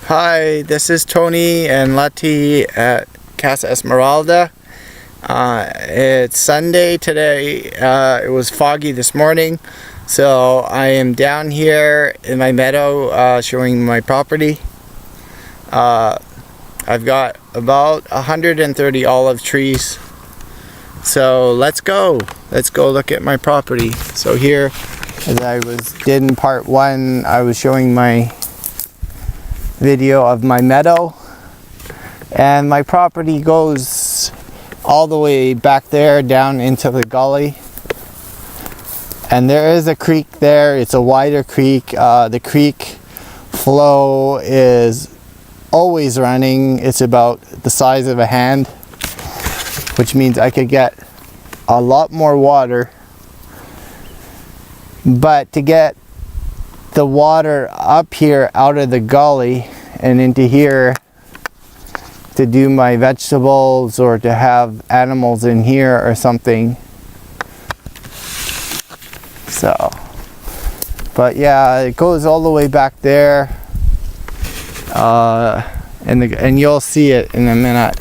Hi, this is Tony and Letty at Casa Esmeralda. It's Sunday today. It was foggy this morning, so I am down here in my meadow showing my property. I've got about 130 olive trees. So let's go look at my property. So here, as I did in part one, I was showing my video of my meadow, and my property goes all the way back there down into the gully, and there is a creek there. It's a wider creek. The creek flow is always running. It's about the size of a hand, which means I could get a lot more water. But to get the water up here out of the gully and into here to do my vegetables or to have animals in here or something. So, but yeah, it goes all the way back there, and you'll see it in a minute.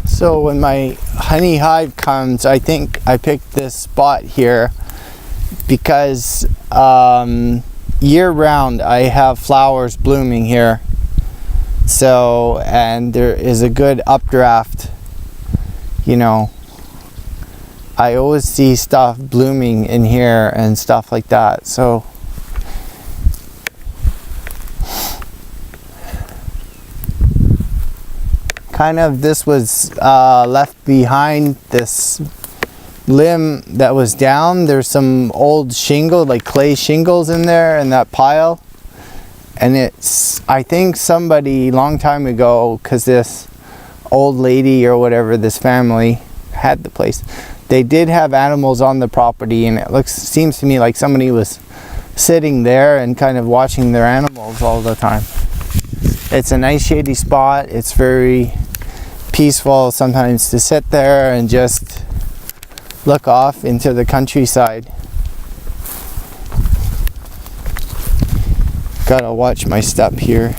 So when my honey hive comes, I think I picked this spot here because year round I have flowers blooming here. So, and there is a good updraft, you know. I always see stuff blooming in here and stuff like that. So kind of this was left behind, this limb that was down. There's some old shingle, like clay shingles in there in that pile, and it's, I think somebody long time ago, because this old lady or whatever, this family had the place, they did have animals on the property, and it seems to me like somebody was sitting there and kind of watching their animals all the time. It's a nice shady spot. It's very peaceful sometimes to sit there and just look off into the countryside. Gotta watch my step here.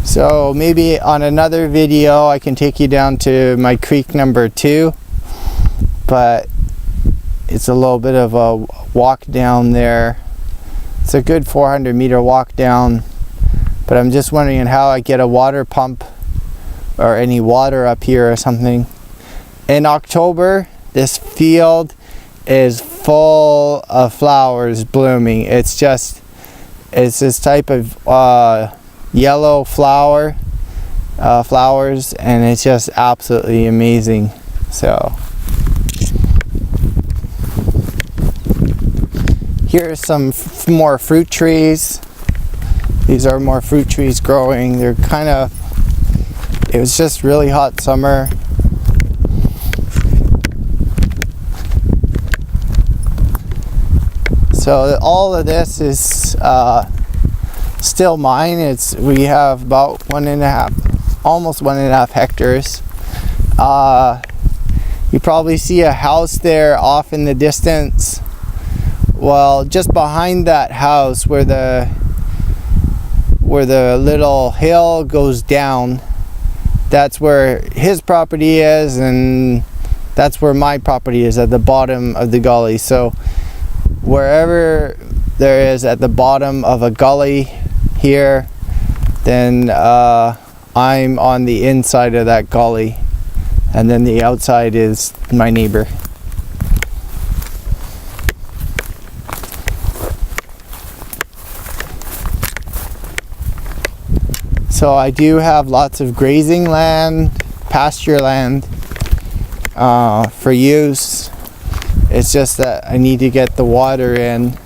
So maybe on another video I can take you down to my creek number 2, but it's a little bit of a walk down there. It's a good 400-meter walk down, but I'm just wondering how I get a water pump or any water up here or something. In October, this field is full of flowers blooming. It's this type of yellow flowers, and it's just absolutely amazing. So here's some more fruit trees. These are more fruit trees growing. They're kind of, it was just really hot summer. So all of this is still mine. We have about 1.5, almost 1.5 hectares. You probably see a house there off in the distance. Well, just behind that house where the little hill goes down, that's where his property is, and that's where my property is, at the bottom of the gully. So wherever there is at the bottom of a gully here, then I'm on the inside of that gully, and then the outside is my neighbor. So I do have lots of grazing land, pasture land for use. It's just that I need to get the water in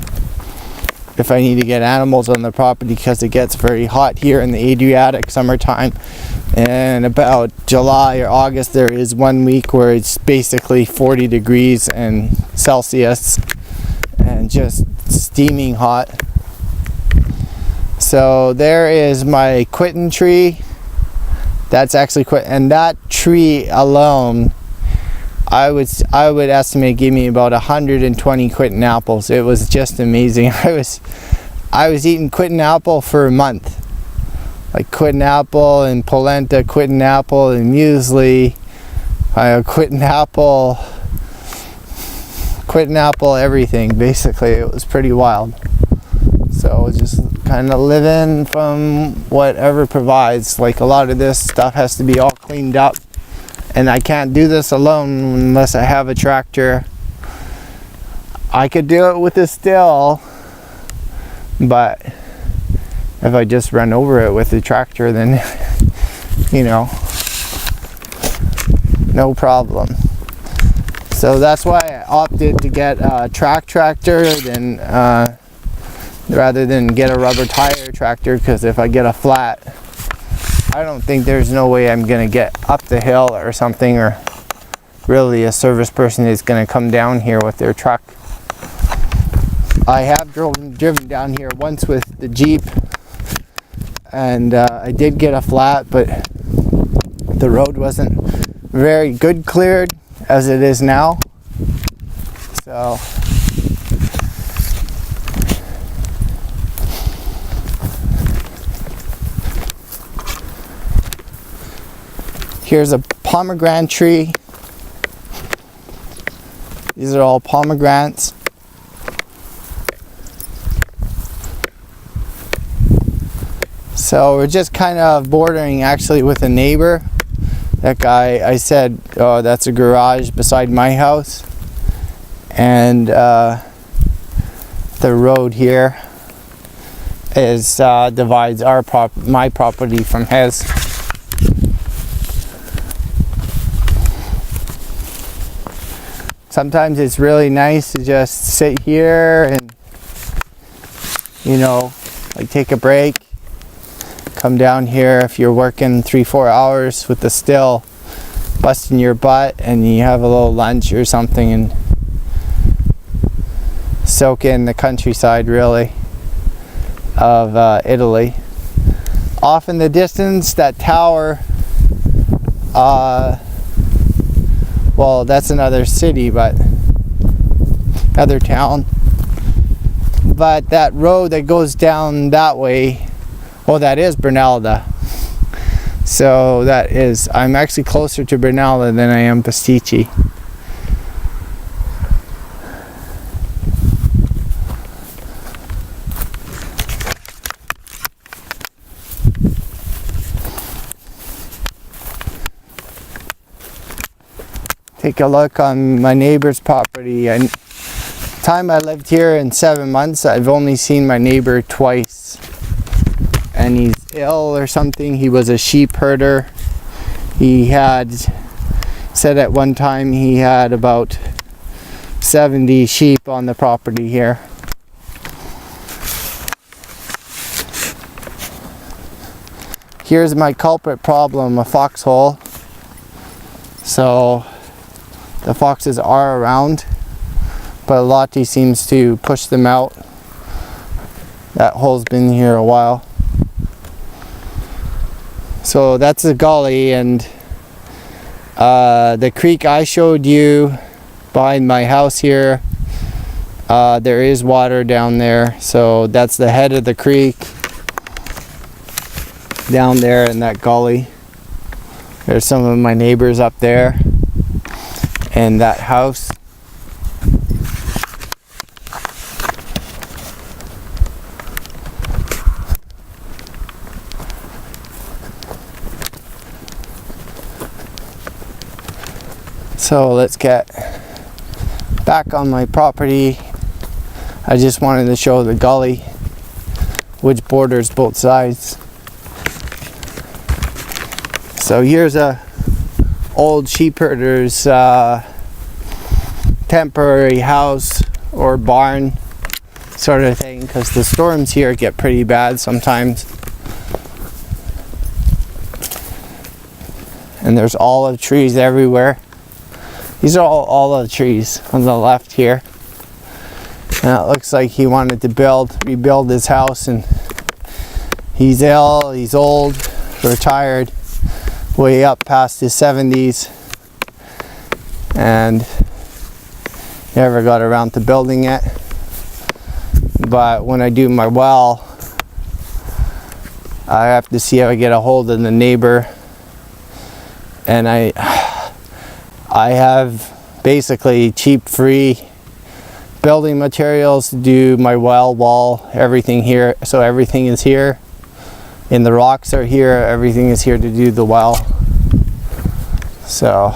if I need to get animals on the property, because it gets very hot here in the Adriatic summertime. And about July or August, there is 1 week where it's basically 40 degrees and Celsius and just steaming hot. So there is my quitting tree. That's actually and that tree alone, I would estimate gave me about 120 quitting apples. It was just amazing. I was eating quitting apple for a month, like quitting apple and polenta, quitting apple and muesli, quitting apple, everything. Basically, it was pretty wild. So just kind of living from whatever provides. Like a lot of this stuff has to be all cleaned up, and I can't do this alone unless I have a tractor. I could do it with a still, but if I just run over it with the tractor, then you know, no problem. So that's why I opted to get a track tractor rather than get a rubber tire tractor, because if I get a flat, I don't think there's no way I'm gonna get up the hill or something, or really a service person is gonna come down here with their truck. I have driven down here once with the Jeep, and I did get a flat, but the road wasn't very good cleared as it is now. So here's a pomegranate tree. These are all pomegranates. So we're just kind of bordering actually with a neighbor. That guy, I said, oh, that's a garage beside my house. And the road here is divides my property from his. Sometimes it's really nice to just sit here and, you know, like take a break, come down here if you're working 3-4 hours with the still, busting your butt, and you have a little lunch or something and soak in the countryside, really, of Italy. Off in the distance, that tower, well, that's another city, but another town. But that road that goes down that way, well, that is Bernalda. So I'm actually closer to Bernalda than I am Pasticci. Take a look on my neighbor's property. Time I lived here in 7 months, I've only seen my neighbor twice. And he's ill or something. He was a sheep herder. He had said at one time he had about 70 sheep on the property here. Here's my culprit problem, a foxhole. So the foxes are around, but Lottie seems to push them out. That hole's been here a while. So that's a gully, and the creek I showed you behind my house here, there is water down there. So that's the head of the creek down there in that gully. There's some of my neighbors up there and that house. So let's get back on my property. I just wanted to show the gully, which borders both sides. So here's a old sheep herder's temporary house or barn. sort of thing, because the storms here get pretty bad sometimes. And there's olive trees everywhere. These are all olive trees on the left here. And it looks like he wanted to rebuild his house, and he's ill, he's old, retired, way up past his 70s, and never got around to building it. But when I do my well, I have to see how I get a hold of the neighbor, and I have basically cheap, free building materials to do my well wall, everything here. So everything is here, and the rocks are here, everything is here to do the well. So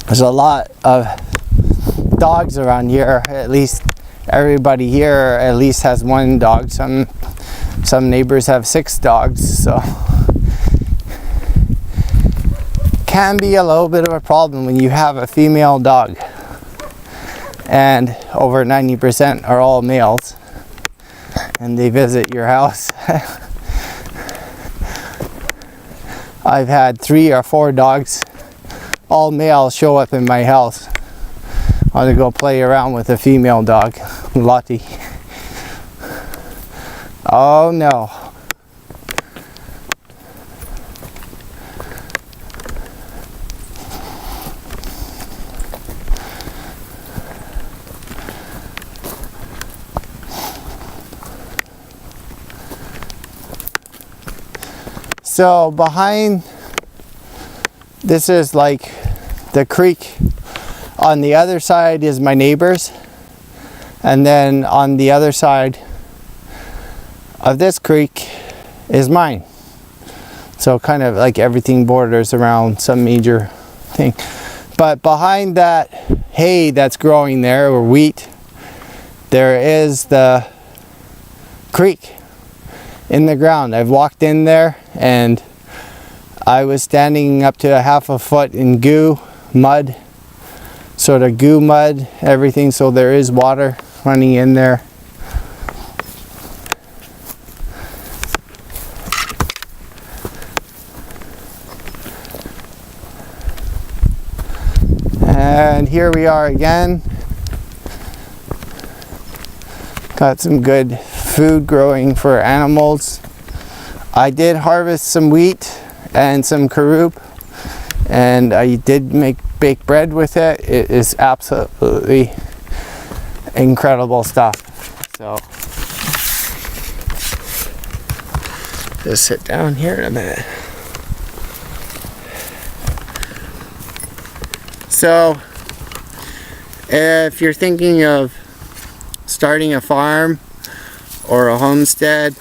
there's a lot of dogs around here. At least everybody here at least has one dog. Some neighbors have 6 dogs, so can be a little bit of a problem when you have a female dog, and over 90% are all males, and they visit your house. I've had 3 or 4 dogs, all males, show up in my house. I want to go play around with a female dog, Lottie. Oh no. So behind, this is like the creek. On the other side is my neighbor's, and then on the other side of this creek is mine. So kind of like everything borders around some major thing. But behind that hay that's growing there, or wheat, there is the creek in the ground. I've walked in there, and I was standing up to a half a foot in goo, mud, sort of goo mud, everything, so there is water running in there. And here we are again. Got some good food growing for animals. I did harvest some wheat and some caroop, and I did bake bread with it. It is absolutely incredible stuff. So just sit down here in a minute. So if you're thinking of starting a farm or a homestead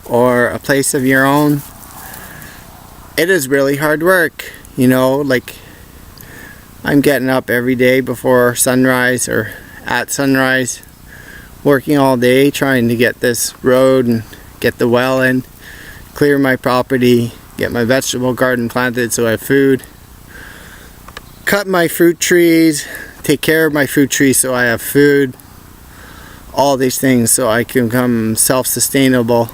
or a place of your own, it is really hard work. You know, like I'm getting up every day before sunrise or at sunrise, working all day trying to get this road and get the well in, clear my property, get my vegetable garden planted so I have food, cut my fruit trees, take care of my fruit trees so I have food, all these things so I can become self-sustainable.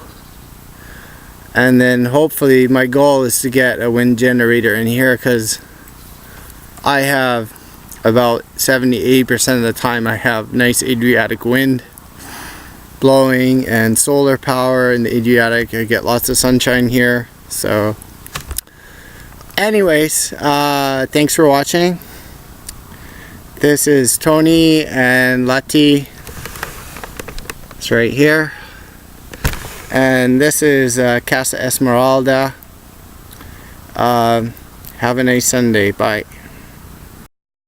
And then hopefully my goal is to get a wind generator in here, because I have about 70-80% of the time I have nice Adriatic wind blowing and solar power in the Adriatic. I get lots of sunshine here. So anyways, thanks for watching. This is Tony and Lottie. It's right here. And this is Casa Esmeralda. Have a nice Sunday. Bye.